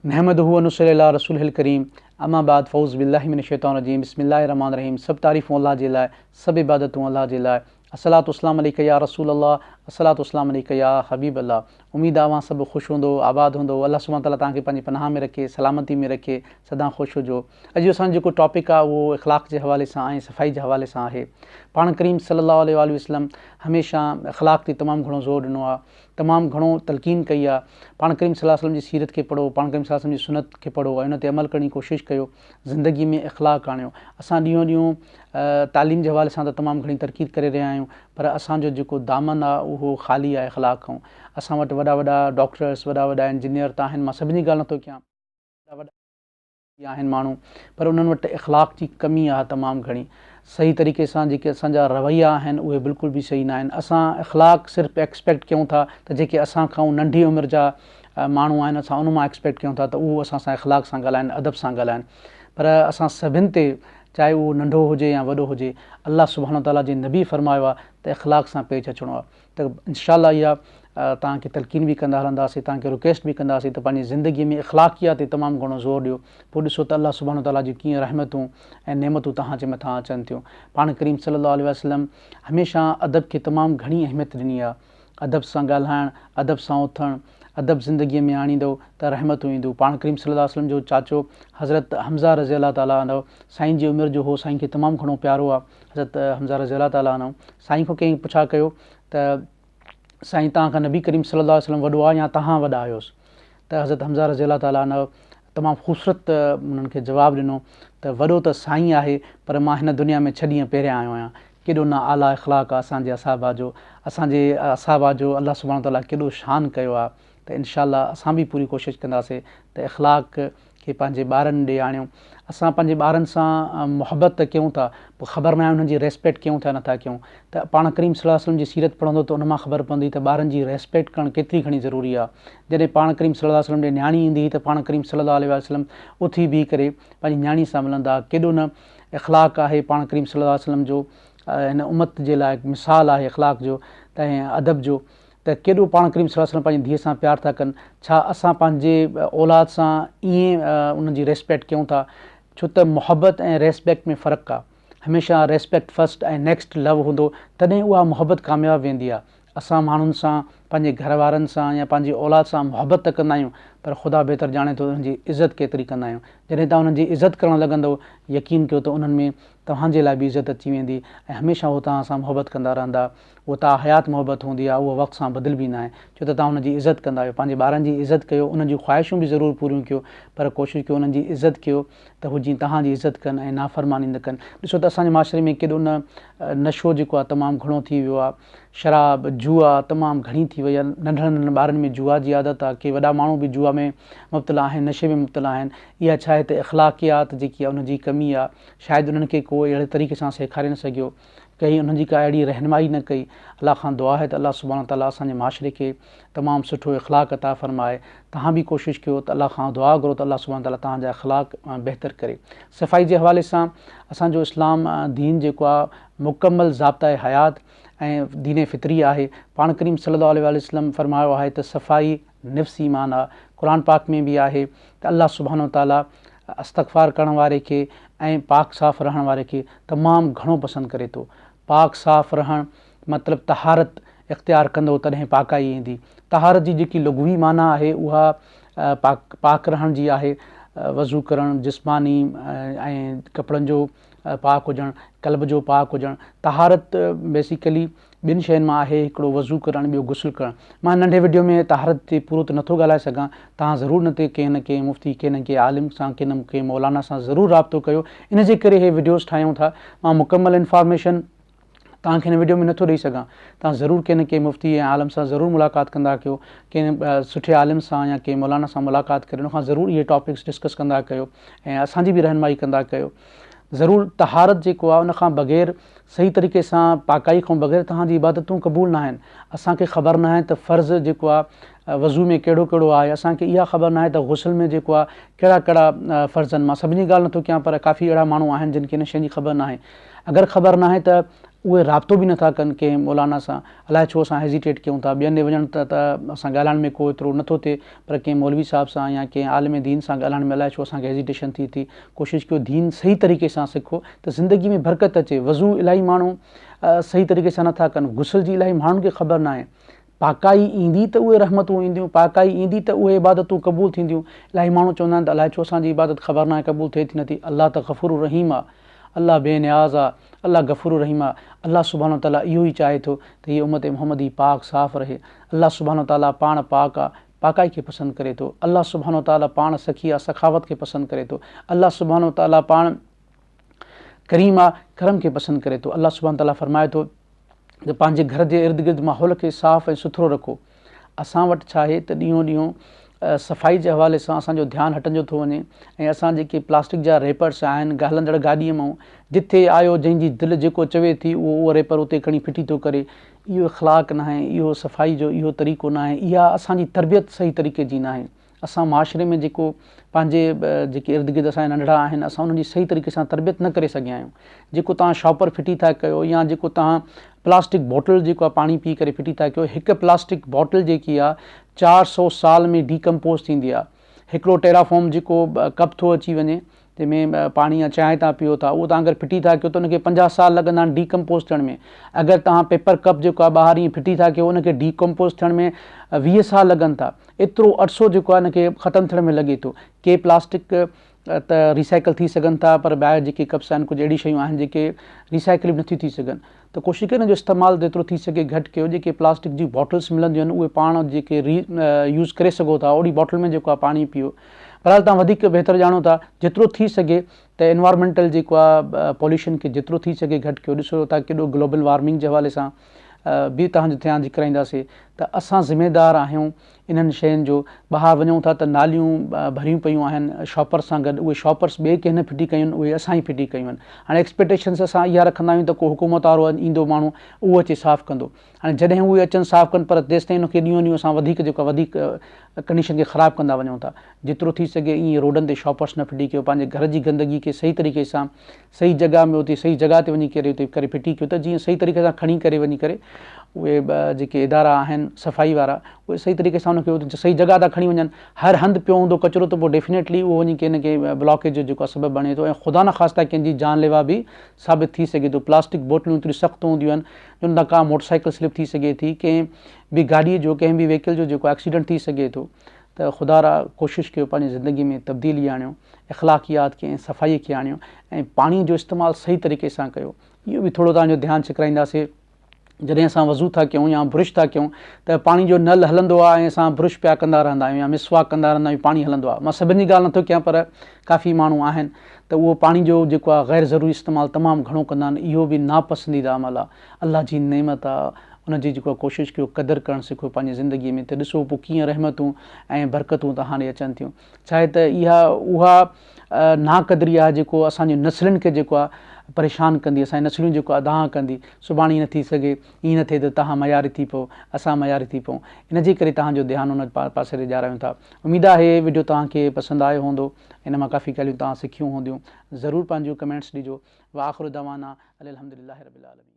नहमदुहु व नुसल्ली अला रसूलिल करीम अम्मा बाद फ़ौज़ बिल्लाहि मिनश शैतानिर रजीम बिस्मिल्लाहिर रहमानिर रहीम। सब तारीफ़ूं अल्लाह जे लाइ, सब इबादतूं अल्लाह जे लाइ। अस्सलातु वस्सलामु अलैका या रसूल अल्लाह, अस्सलातु वस्सलामु अलैका या हबीब अल्लाह। उम्मीद आहे सभु ख़ुशि हूंदो, आबाद हूंदो। अल्लाह सुब्हानो तआला तव्हांखे पंहिंजी पनाह में रखे, सलामती में रखे, सदा ख़ुशि हुजो। अॼु असांजो जेको टॉपिक आहे उहो इख़लाक़ जे हवाले सां ऐं सफ़ाई जे हवाले सां आहे। पाण करीम सल्लल्लाहु अलैहि वसल्लम हमेशह इख़लाक़ ते तमामु घणो ज़ोर ॾिनो आहे, तमामु घणो तलक़ीन कई आहे। पाण करीम सल्लल्लाहु अलैहि वसल्लम जी सीरत खे पढ़ो, पाण करीम सल्लल्लाहु अलैहि वसल्लम जी सुनत खे पढ़ो ऐं उन ते अमल करण जी कोशिशि कयो, ज़िंदगी में इख़लाक़ आणियो। असां ॾींहों ॾींहों तालीम जे हवाले सां त तमामु घणी तरक़ी करे रहिया आहियूं, पर असांजो जेको दामन आहे उहो ख़ाली आहे इख़लाक़ खां। असां वटि वॾा वॾा डॉक्टर्स, वॾा वॾा इंजीनियर त आहिनि, मां सभिनी जी ॻाल्हि नथो कयां, वॾा वॾा आहिनि माण्हू, पर उन्हनि वटि इख़लाक़ जी कमी आहे तमामु घणी। सही तरीक़े सां जेके असांजा रवैया आहिनि उहे बिल्कुलु बि सही न आहिनि। असां इख़लाक़ सिर्फ़ु एक्सपेक्ट कयूं था त जेके असां खां नंढी उमिरि जा माण्हू आहिनि, असां उन मां एक्सपेक्ट कयूं था त उहो असां सां इख़लाक़ सां ॻाल्हाइनि, अदब सां ॻाल्हाइनि, पर असां सभिनि ते, चाहे उहो नंढो हुजे या वॾो हुजे, अल्लाह सुब्हानो ताला जे नबी फ़रमायो आहे त इख़लाक़ सां पेश अचिणो आहे। त इंशा अल्लाह इहा तव्हांखे तलक़ीन बि कंदा हलंदासीं, तव्हांखे रिक्वेस्ट बि कंदासीं त पंहिंजी ज़िंदगीअ में इख़लाक़ियात ते तमामु घणो ज़ोर ॾियो। पोइ ॾिसो त अल्लाह सुब्हानो ताला जी कीअं रहमतूं ऐं नेमतूं तव्हांजे मथां अचनि थियूं। पाण करीम सल्लल्लाहु अलैहि वसल्लम हमेशह अदब खे तमामु घणी अहमियत ॾिनी आहे। अदब सां ॻाल्हाइणु, अदब सां उथणु, अदब ज़िंदगीअ में आणींदो त रहमतूं ईंदियूं। पाण करीम सल्लल्लाहु अलैहि वसल्लम जो चाचो हज़रत हमज़ा रज़ी अल्लाह ताला अन्हु साईं जी उमिरि जो हो, साईं खे तमामु घणो प्यारो आहे हज़रत हमज़ा रज़ी अल्लाह ताला अन्हु। साईं खां कंहिं पुछा कयो त साईं तव्हां खां नबी करीम सल्लल्लाहु अलैहि वसल्लम वॾो आहे या तव्हां वॾा आहियोसि? त हज़रत हमज़ा रज़ी अल्लाह ताला अन्हु तमामु ख़ूबसूरत उन्हनि खे जवाबु ॾिनो त वॾो त साईं आहे, पर मां हिन दुनिया में 6 ॾींहं पहिरियां आयो आहियां। केॾो न आला इख़लाक़ आहे असांजे असहाबा जो, अल्लाह सुब्हानो ताला केॾो शान कयो आहे। त इनशा अल्लाह असां बि पूरी कोशिशि कंदासीं त इख़लाक़ खे पंहिंजे ॿारनि ॾे आणियूं। असां पंहिंजे ॿारनि सां मुहबत त कयूं था, पोइ ख़बर न आहे उन्हनि जी रेस्पेक्ट कयूं था नथा कयूं। त पाण करीम सल्लल्लाहु अलैहि वसल्लम जी सीरत पढ़ंदो त उन मां ख़बर पवंदी त ॿारनि जी रेस्पेक्ट करणु केतिरी घणी ज़रूरी आहे। जॾहिं पाण करीम सल्लल्लाहु अलैहि वसल्लम ॾे न्याणी ईंदी हुई त पाण करीम सल्लल्लाहु अलैहि वसल्लम उथी बीही करे पंहिंजी न्याणी सां मिलंदा। केॾो न इख़लाक़ आहे पाण करीम सल्लल्लाहु अलैहि वसल्लम जो, हिन उमत जे लाइ मिसाल आहे इख़लाक़ जो त ऐं अदब जो। त केॾो पाण करीम सल्लल्लाहु अलैहि वसल्लम पंहिंजी धीअ सां प्यार था कनि। छा असां पंहिंजे औलाद सां ईअं उन्हनि जी रेस्पेक्ट कयूं था? छो त मुहबत ऐं रेस्पेक्ट में फ़र्क़ु आहे। हमेशह रेस्पेक्ट फस्ट ऐं नेक्स्ट लव हूंदो, तॾहिं उहा मुहबत कामयाबु वेंदी आहे। असां माण्हुनि सां, पंहिंजे घर वारनि सां या पंहिंजी औलाद सां मुहबत त कंदा आहियूं, पर ख़ुदा बहितर ॼाणे थो उन्हनि जी इज़त केतिरी कंदा आहियूं। जॾहिं तव्हां उन्हनि जी इज़त करणु लॻंदव, यकीन कयो त उन्हनि में तव्हांजे लाइ बि इज़त अची वेंदी ऐं हमेशह उहो तव्हां सां मुहबत कंदा रहंदा। उहा तव्हां हयात मुहबत हूंदी आहे, उहा वक़्त सां बदिलबी न आहे, छो त तव्हां उनजी इज़त कंदा आहियो। पंहिंजे ॿारनि जी इज़त कयो, उन्हनि जूं ख़्वाहिशूं बि ज़रूरु पूरियूं कयो, पर कोशिशि कयो उन्हनि जी इज़त कयो त हू जीअं तव्हांजी इज़त कनि ऐं नाफ़रमानी न कनि। ॾिसो त असांजे माशरे में केॾो न नशो जेको आहे तमामु घणो थी वियो आहे। शराब, जुआ तमामु घणी थी वई आहे। नंढड़नि नंढड़नि ॿारनि में जुआ जी आदत आहे, के वॾा माण्हू बि जुआ में मुब्तला आहिनि, नशे में मुब्तला आहिनि। इहा छा आहे त इख़लाक़ियात जेकी आहे उनजी कमी आहे। शायदि उन्हनि खे को अहिड़े तरीक़े सां सेखारे न सघियो, कई उन्हनि जी का अहिड़ी रहनुमाई न कई। अलाह खां दुआ आहे त अलाह सुब्हानो ताला असांजे माशरे खे तमामु सुठो इख़लाक़ अता फ़रमाए। तव्हां बि कोशिशि कयो त अलाह खां दुआ घुरो त अलाह सुब्हानो ताला तव्हांजा इख़लाक़ बहितर करे। सफ़ाई जे हवाले सां असांजो इस्लाम दीन जेको आहे मुकमल ज़ाब्ता हयात ऐं दीन फ़ितरी आहे। पाण करीम सल्लल्लाहु अलैहि वसल्लम फ़रमायो आहे त सफ़ाई निफ़्स ईमान आहे। क़ुर पाक में बि आहे त अलाह सुब्हानो ताला इस्तग़फ़ार करण वारे खे ऐं पाक साफ़ रहण वारे खे तमामु घणो पसंदि करे थो। पाक साफ़ रहणु मतिलबु तहारत इख़्तियार कंदो तॾहिं पाकाई ईंदी। तहारत जी जेकी लुग़वी माना आहे उहा पाक रहण जी आहे। वज़ू करणु, जिस्मानी ऐं कपिड़नि जो पाक हुजणु, क़ल्ब जो पाक हुजणु। तहारत बेसिकली ॿिनि शयुनि मां आहे, हिकिड़ो वज़ू करणु, ॿियो गुस्ल करणु। मां नंढे वीडियो में तहारत ते पूरो त नथो ॻाल्हाए सघां, तव्हां ज़रूरु न ते कंहिं न कंहिं मुफ़्ती, कंहिं न कंहिं आलिम सां, कंहिं न कंहिं मौलाना सां ज़रूरु राब्तो कयो। इन जे करे इहे वीडियोज़ ठाहियूं था। मां मुकमल इंफॉर्मेशन तव्हांखे हिन वीडियो में नथो ॾेई सघां। तव्हां ज़रूरु कंहिं न कंहिं मुफ़्ती ऐं आलिम सां ज़रूरु मुलाक़ात कंदा कयो, कंहिं सुठे आलिम सां या कंहिं मौलाना सां मुलाक़ात करे उनखां ज़रूरु इहे टॉपिक्स डिस्कस कंदा कयो ऐं असांजी बि रहनुमाई कंदा कयो। ज़रूरु तहारत जेको आहे उनखां बग़ैर, सही तरीक़े सां पाकाई खां बग़ैर तव्हांजी इबादतूं क़बूल न आहिनि। असांखे ख़बर न आहे त फ़र्ज़ु जेको आहे वज़ू में कहिड़ो कहिड़ो आहे। असांखे इहा ख़बर न आहे त गुस्ल में जेको आहे कहिड़ा कहिड़ा फ़र्ज़ आहिनि। मां सभिनी जी ॻाल्हि नथो कयां, पर काफ़ी अहिड़ा माण्हू आहिनि जिन खे इन शइ जी ख़बर न आहे। अगरि ख़बर न आहे त उहे राब्तो बि नथा कनि कंहिं मौलाना सां। अलाए छो असां हेज़िटेट कयूं था, ॿियनि ॾे वञण त असां ॻाल्हाइण में को एतिरो नथो थिए, पर कंहिं मौलवी साहिब सां या कंहिं आलिम दीन सां ॻाल्हाइण में अलाए छो असांखे हेज़िटेशन थी। कोशिशि कयो दीन सही तरीक़े सां सिखो त ज़िंदगी में बरकत अचे। वज़ू इलाही माण्हू सही तरीक़े सां नथा कनि, गुसल जी इलाही माण्हुनि खे ख़बर न आहे। पाकाई ईंदी त उहे रहमतूं ईंदियूं, पाकाई ईंदी त उहे इबादतूं क़बूल थींदियूं। इलाही माण्हू चवंदा आहिनि त अलाए छो असांजी इबादत ख़बर न आहे क़बूल थिए थी नथी। अलाह त ग़फ़ूर रहीम आहे, अलाह बेनियाज़ आहे, अलाह ग़फ़ूर रहीम आहे। अलाह सुभाणे ताला इहो ई चाहे थो त हीअ उम्मत मुहम्मदी पाक साफ़ रहे। अलाह सुभाणे ताला पाण पाक आहे, पाकाई खे पसंदि करे थो। अलाह सुभाणे ताला पाण सखी आहे, सखावत खे पसंदि करे थो। अलाह सुभाणे ताला पाण करीम आहे, करम खे पसंदि करे थो। अलाह सुभाणे ताला फरमाए थो त पंहिंजे घर जे इर्द गिर्द माहौल खे साफ़ ऐं सुथरो रखो। असां वटि छा आहे त ॾींहों ॾींहों सफ़ाई जे हवाले सां असांजो ध्यानु हटंदो थो वञे, ऐं असां जेके प्लास्टिक जा रेपर्स आहिनि हलंदड़ गाॾीअ मां, जिथे आयो जंहिंजी दिलि जेको चवे थी उहो रेपर उते खणी फिटी थो करे। इहो इख़लाक़ न आहे, इहो सफ़ाई जो इहो तरीक़ो न आहे, इहा असांजी तरबियत सही तरीक़े जी न आहे। असां माशरे में जेको पंहिंजे जेके इर्द गिर्द असांजा नंढड़ा आहिनि, असां उन्हनि जी सही तरीक़े सां तरबियत न करे सघिया आहियूं। जेको तव्हां शॉपर फिटी था कयो, या जेको तव्हां प्लास्टिक बॉटल जेको आहे पाणी पी करे फिटी था कयो, हिकु प्लास्टिक बॉटल जेकी आहे 400 साल में डीकम्पोज़ थींदी आहे। हिकिड़ो टेराफॉर्म जेको कप थो अची वञे, जंहिंमें पाणी या चांहि तव्हां पियो था, उहो तव्हां अगरि फिटी था कयो त उनखे 50 साल लॻंदा आहिनि डीकम्पोज़ थियण में। अगरि तव्हां पेपर कप जेको आहे ॿाहिरि ईअं फिटी था कयो, उनखे डीकम्पोज़ थियण में 20 साल लॻनि था। एतिरो अरसो जेको आहे इनखे ख़तमु थियण में लॻे थो। के प्लास्टिक त रिसाइकल थी सघनि था, पर ॿाहिरि जेके कप्स आहिनि, कुझु अहिड़ी शयूं आहिनि जेके रिसाइकल बि नथियूं थी सघनि। त कोशिशि कयो न जो इस्तेमालु जेतिरो थी सघे घटि कयो। जेके प्लास्टिक जी बॉटल्स मिलंदियूं आहिनि उहे पाण जेके यूज़ करे सघो था, ओड़ी बॉटल में जेको आहे पाणी पीओ। बहरहाल तव्हां वधीक बहितर ॼाणो था, जेतिरो थी सघे त एनवायरमेंटल जेको आहे पॉल्यूशन खे जेतिरो थी सघे घटि कयो। ॾिसो था केॾो ग्लोबल वार्मिंग जे हवाले सां बि तव्हांजे ध्यानु धिकाराईंदासीं त असां ज़िमेदार आहियूं इन्हनि शयुनि जो। ॿाहिरि वञूं था त नालियूं भरियूं पियूं आहिनि शॉपर सां गॾु, उहे शॉपर्स ॿिए कंहिं न फिटी कयूं आहिनि, उहे असां ई फिटी कयूं आहिनि। हाणे एक्सपेक्टेशन्स असां इहा रखंदा आहियूं त को हुकूमत वारो ईंदो माण्हू उहो अचे साफ़ु कंदो। हाणे जॾहिं उहे अचनि साफ़ु कनि, पर तेसिताईं उनखे ॾींहों ॾींहुं असां वधीक जेको आहे वधीक कंडीशन खे ख़राबु कंदा वञूं था। जेतिरो थी सघे ईअं रोडनि ते शॉपर्स न फिटी कयो। पंहिंजे घर जी गंदगी खे सही तरीक़े सां सही जॻह में उते सही जॻह ते वञी करे उते करे फिटी कयो, त जीअं सही तरीक़े सां खणी करे वञी करे उहे जेके इदारा आहिनि सफ़ाई वारा, उहे सही तरीक़े सां उनखे सही जॻह था खणी वञनि। हर हंधि पियो हूंदो कचिरो त पोइ डेफिनेटली उहो वञी कंहिं न कंहिं ब्लॉकेज जो जेको आहे सबबु बणे थो, ऐं ख़ुदा न ख़ास्ता कंहिंजी जानलेवा बि साबित थी सघे थो। प्लास्टिक बोटलूं एतिरियूं सख़्तु हूंदियूं आहिनि जिन तां का मोटरसाइकिल स्लिप थी सघे थी, कंहिं बि गाॾीअ जो कंहिं बि व्हीकल जो जेको एक्सीडेंट थी सघे थो। त ख़ुदा रा कोशिशि कयो पंहिंजी ज़िंदगी में तब्दीली आणियो, इख़लाक़ियात खे ऐं सफ़ाईअ खे आणियो, ऐं पाणी जो इस्तेमालु सही तरीक़े सां कयो। इहो बि थोरो तव्हांजो ध्यानु छिकराईंदासीं। जॾहिं असां वज़ू था कयूं या ब्रुश था कयूं त पाणी जो नल हलंदो आहे ऐं असां ब्रुश पिया कंदा रहंदा आहियूं या मिसवाक कंदा रहंदा आहियूं, पाणी हलंदो आहे। मां सभिनी जी ॻाल्हि नथो कयां, पर काफ़ी माण्हू आहिनि त उहो पाणी जो जेको आहे ग़ैर ज़रूरी इस्तेमालु तमामु घणो कंदा आहिनि। इहो बि नापसंदीदा अमल आहे। अलाह जी नेमत आहे, उनजी जेको कोशिशि कयो क़दुरु करणु सिखो पंहिंजी ज़िंदगीअ में, त ॾिसो पोइ कीअं रहमतूं ऐं बरकतूं तव्हां ॾे अचनि थियूं। छा आहे त इहा उहा नाक़दरी आहे जेको असांजी नसलुनि खे जेको आहे परेशान कंदी, असांजी नसलूं जेको अदाह कंदी। सुभाणे ईअं न थी सघे, ईअं न थिए त तव्हां मयारी थी पओ, असां मयारी थी पऊं। इनजे करे तव्हांजो ध्यानु उन पासे ॾे ॾियारायूं था। उमेद आहे वीडियो तव्हांखे पसंदि आयो हूंदो, इन मां काफ़ी ॻाल्हियूं तव्हां सिखियूं हूंदियूं। ज़रूरु पंहिंजूं कमेंट्स ॾिजो। व आख़िर दवाना अल्हम्दुलिल्लाहि रब्बिल आलमीन।